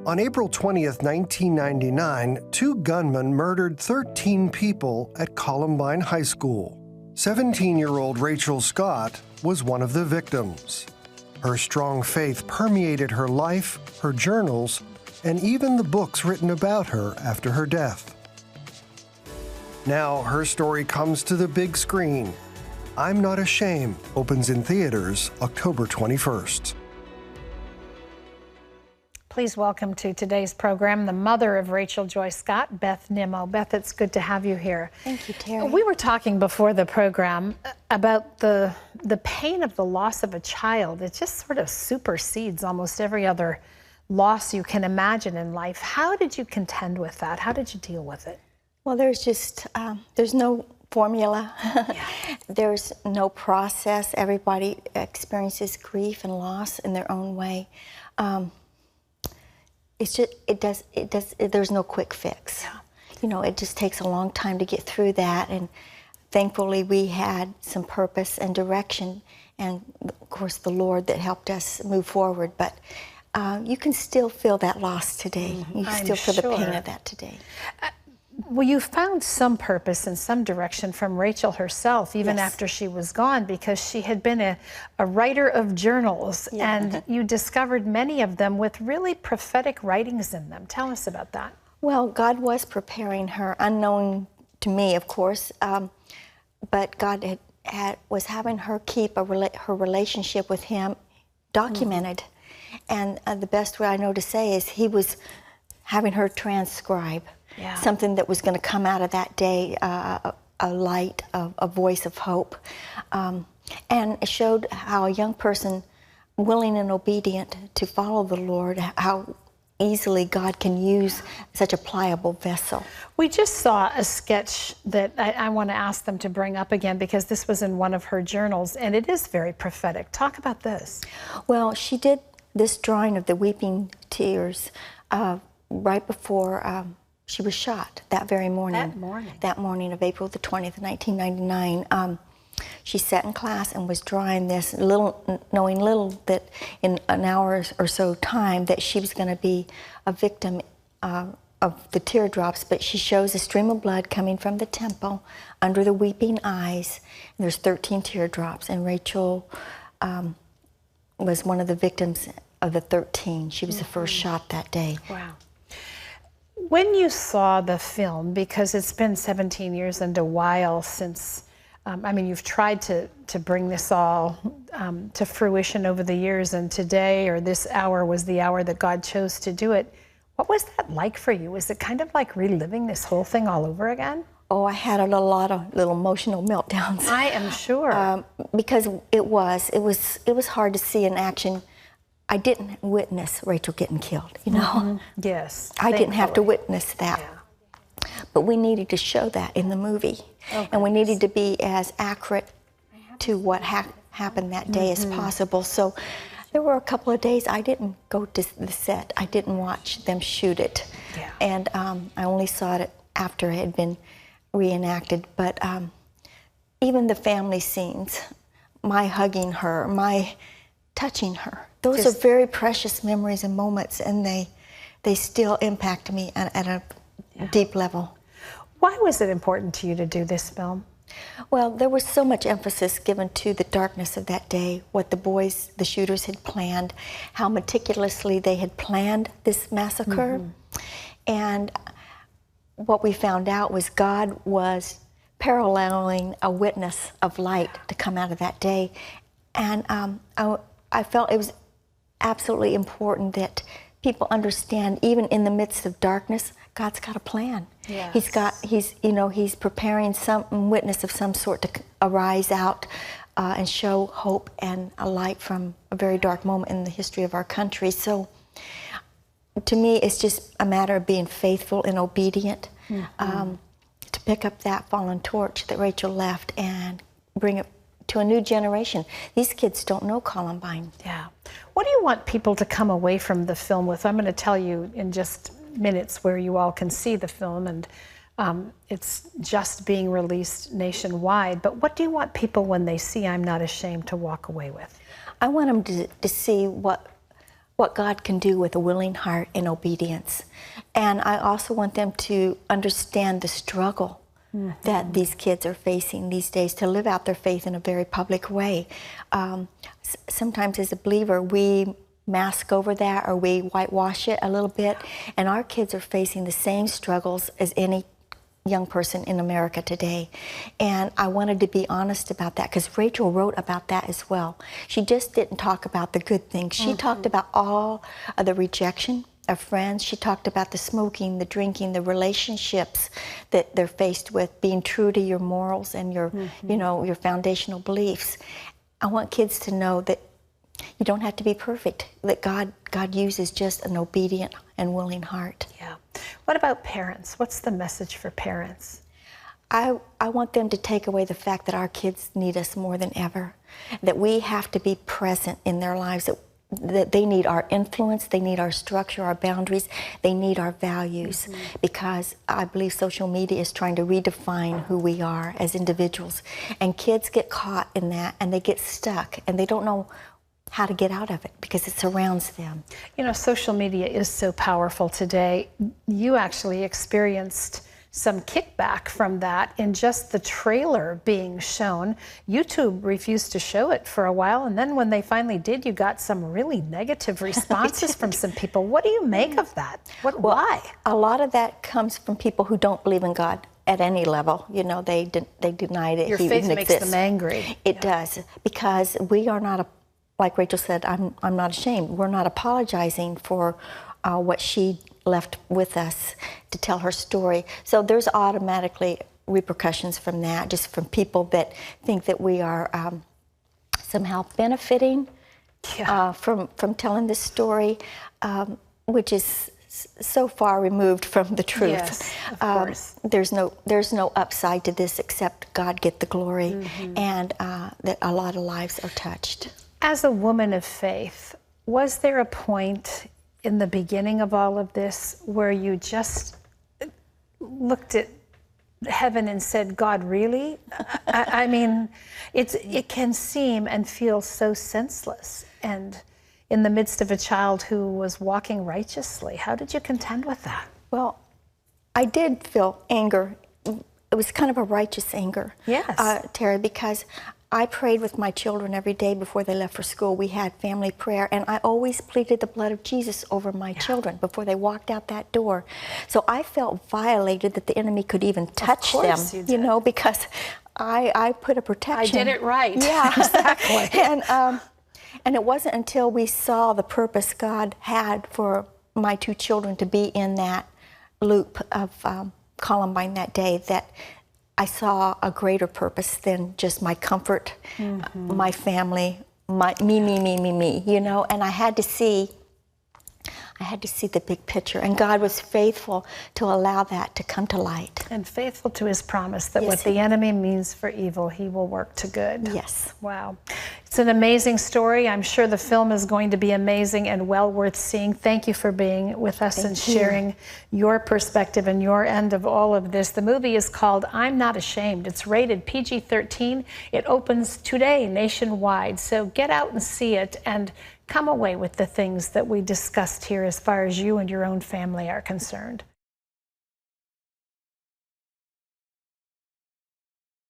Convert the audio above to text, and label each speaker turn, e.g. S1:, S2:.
S1: On April 20th, 1999, two gunmen murdered 13 people at Columbine High School. 17-year-old Rachel Scott was one of the victims. Her strong faith permeated her life, her journals, and even the books written about her after her death. Now her story comes to the big screen. I'm Not Ashame opens in theaters October 21st.
S2: Please welcome to today's program the mother of Rachel Joy Scott, Beth Nimmo. Beth, it's good to have you here.
S3: Thank you, Terry.
S2: We were talking before the program about the pain of the loss of a child. It just sort of supersedes almost every other loss you can imagine in life. How did you contend with that? How did you deal with it?
S3: Well, there's just, there's no formula. There's no process. Everybody experiences grief and loss in their own way. It's just, there's no quick fix.
S2: Yeah.
S3: You know, it just takes a long time to get through that, and thankfully we had some purpose and direction, and of course the Lord that helped us move forward, but you can still feel that loss today. You still feel the pain of that today.
S2: Well, you found some purpose and some direction from Rachel herself, even after she was gone, because she had been a writer of journals, and you discovered many of them with really prophetic writings in them. Tell us about that.
S3: Well, God was preparing her, unknown to me, of course, but God was having her keep her relationship with Him documented. And the best way I know to say is He was having her transcribe something that was going to come out of that day, a light, a voice of hope. And it showed how a young person, willing and obedient to follow the Lord, how easily God can use such a pliable vessel.
S2: We just saw a sketch that I want to ask them to bring up again, because this was in one of her journals, and it is very prophetic. Talk about this.
S3: Well, she did this drawing of the weeping tears right before she was shot that very morning. That morning of April the 20th, 1999. She sat in class and was drawing this, knowing little that in an hour or so time that she was going to be a victim of the teardrops. But she shows a stream of blood coming from the temple under the weeping eyes. And there's 13 teardrops, and Rachel was one of the victims of the 13. She was the first shot that day.
S2: Wow. When you saw the film, because it's been 17 years and a while since, I mean, you've tried to bring this all to fruition over the years, and today, or this hour, was the hour that God chose to do it. What was that like for you? Was it kind of like reliving this whole thing all over again?
S3: Oh, I had a lot of little emotional meltdowns.
S2: I am sure.
S3: Because it was hard to see in action. I didn't witness Rachel getting killed, you know?
S2: Yes.
S3: I didn't have to witness that. Yeah. But we needed to show that in the movie. And we needed to be as accurate to what happened that day as possible. So there were a couple of days I didn't go to the set. I didn't watch them shoot it. Yeah. And I only saw it after it had been reenacted. But even the family scenes, my hugging her, my touching her, those are very precious memories and moments, and they still impact me at a deep level.
S2: Why was it important to you to do this film?
S3: Well, there was so much emphasis given to the darkness of that day, what the shooters had planned, how meticulously they had planned this massacre. And what we found out was God was paralleling a witness of light to come out of that day. And I felt it was absolutely important that people understand, even in the midst of darkness, God's got a plan. Yes. He's preparing some witness of some sort to arise out and show hope and a light from a very dark moment in the history of our country. So to me, it's just a matter of being faithful and obedient to pick up that fallen torch that Rachel left and bring it to a new generation. These kids don't know Columbine.
S2: Yeah. What do you want people to come away from the film with? I'm going to tell you in just minutes where you all can see the film, and it's just being released nationwide. But what do you want people, when they see I'm Not Ashamed, to walk away with?
S3: I want them to see what what God can do with a willing heart and obedience. And I also want them to understand the struggle that these kids are facing these days to live out their faith in a very public way. Sometimes as a believer, we mask over that or we whitewash it a little bit, and our kids are facing the same struggles as any young person in America today. And I wanted to be honest about that because Rachel wrote about that as well. She just didn't talk about the good things. She talked about all of the rejection of friends. She talked about the smoking, the drinking, the relationships that they're faced with, being true to your morals and your, you know, your foundational beliefs. I want kids to know that you don't have to be perfect, that God uses just an obedient and willing heart.
S2: Yeah. What about parents? What's the message for parents?
S3: I want them to take away the fact that our kids need us more than ever, that we have to be present in their lives, that they need our influence, they need our structure, our boundaries, they need our values, because I believe social media is trying to redefine who we are as individuals. And kids get caught in that and they get stuck and they don't know how to get out of it because it surrounds them.
S2: You know, social media is so powerful today. You actually experienced some kickback from that in just the trailer being shown. YouTube refused to show it for a while, and then when they finally did, you got some really negative responses from some people. What do you make of that? Why?
S3: A lot of that comes from people who don't believe in God at any level. You know, they denied it.
S2: Your faith makes them angry.
S3: It does, because we are not, like Rachel said, I'm not ashamed. We're not apologizing for what she left with us to tell her story. So there's automatically repercussions from that, just from people that think that we are somehow benefiting from telling this story, which is so far removed from the truth.
S2: Yes, of course.
S3: There's no upside to this except God get the glory, and that a lot of lives are touched.
S2: As a woman of faith, was there a point in the beginning of all of this where you just looked at heaven and said, God, really? I mean, it can seem and feel so senseless. And in the midst of a child who was walking righteously, how did you contend with that?
S3: Well, I did feel anger. It was kind of a righteous anger,
S2: yes,
S3: Terry, because I prayed with my children every day before they left for school. We had family prayer, and I always pleaded the blood of Jesus over my children before they walked out that door. So I felt violated that the enemy could even touch them, you know, because I put a protection.
S2: I did it right.
S3: Yeah,
S2: exactly.
S3: And it wasn't until we saw the purpose God had for my two children to be in that loop of Columbine that day that I saw a greater purpose than just my comfort, my family, me, you know, and I had to see the big picture, and God was faithful to allow that to come to light.
S2: And faithful to his promise that
S3: Yes,
S2: what the enemy means for evil, he will work to good.
S3: Yes.
S2: Wow. It's an amazing story. I'm sure the film is going to be amazing and well worth seeing. Thank you for being with us and sharing your perspective and your end of all of this. The movie is called I'm Not Ashamed. It's rated PG-13. It opens today nationwide. So get out and see it and come away with the things that we discussed here as far as you and your own family are concerned.